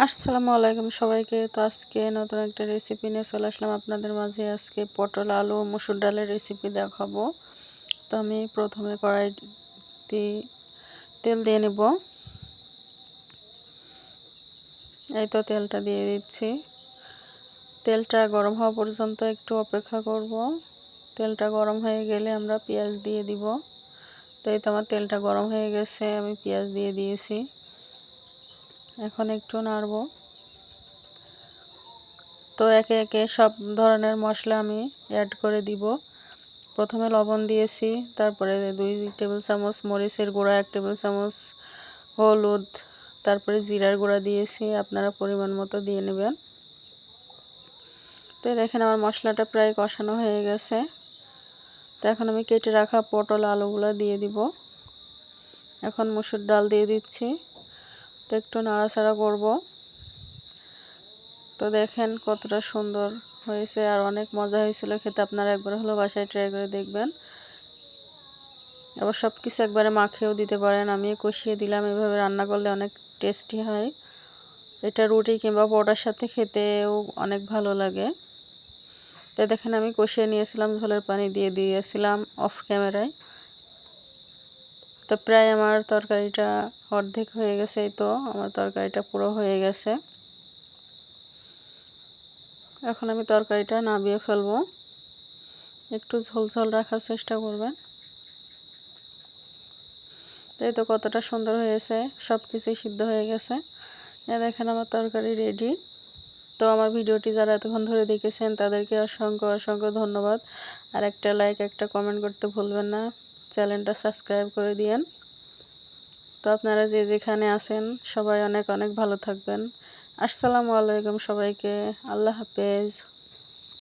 আসসালামু আলাইকুম সবাইকে। তো আজকে নতুন একটা রেসিপি নিয়ে চলে আসলাম আপনাদের মাঝে। আজকে পটল আলু মসুর ডালের রেসিপি দেখাবো। তো আমি প্রথমে কড়াইতে তেল দিয়ে নেব। এই তো তেলটা দিয়ে দিচ্ছি। তেলটা গরম হওয়া পর্যন্ত একটু অপেক্ষা করব। তেলটা গরম হয়ে গেলে আমরা পেঁয়াজ দিয়ে দিব। তো এই তো আমার তেলটা গরম হয়ে গেছে, আমি পেঁয়াজ দিয়ে দিয়েছি। এখন একটু নাড়ব। তো একে একে সব ধরনের মশলা আমি অ্যাড করে দিব। প্রথমে লবণ দিয়েছি, তারপরে 2 টেবিল চামচ মরিচের গুঁড়া, 1 টেবিল চামচ হলুদ, তারপরে জিরার গুঁড়া দিয়েছি। আপনারা পরিমাণ মতো দিয়ে নেবেন। তো দেখেন আমার মশলাটা প্রায় কষানো হয়ে গেছে। তো এখন আমি কেটে রাখা পটল আলুগুলো দিয়ে দিব। এখন মসুর ডাল দিয়ে দিচ্ছি। তো একটু নাড়াচাড়া করব। তো দেখেন কতটা সুন্দর হয়েছে আর অনেক মজা হয়েছিল খেতে। আপনারা একবার হলো বাসায় ট্রাই করে দেখবেন। আবার সব কিছু একবারে মাখিয়েও দিতে পারেন। আমি কষিয়ে দিলাম, এভাবে রান্না করলে অনেক টেস্টি হয়। এটা রুটি কিংবা পরোটার সাথে খেতেও অনেক ভালো লাগে। তো দেখেন আমি কষিয়ে নিয়েছিলাম, ঝোলের পানি দিয়ে দিয়েছিলাম অফ ক্যামেরায়। তো প্রায় আমার তরকারিটা অর্ধেক হয়ে গেছে। এই তো আমার তরকারিটা পুরো হয়ে গেছে। এখন আমি তরকারিটা নামিয়ে ফেলবো। একটু ঝোল ঝোল রাখার চেষ্টা করবেন। এই তো কতটা সুন্দর হয়েছে, সব কিছুই সিদ্ধ হয়ে গেছে। দেখেন আমার তরকারি রেডি। তো আমার ভিডিওটি যারা এতক্ষণ ধরে দেখেছেন তাদেরকে অসংখ্য অসংখ্য ধন্যবাদ। আর একটা লাইক, একটা কমেন্ট করতে ভুলবেন না। চ্যানেলটা সাবস্ক্রাইব করে দিয়েন। তো আপনারা যে যেখানে আছেন সবাই অনেক অনেক ভালো থাকবেন। আসসালামু আলাইকুম সবাইকে। আল্লাহ হাফেজ।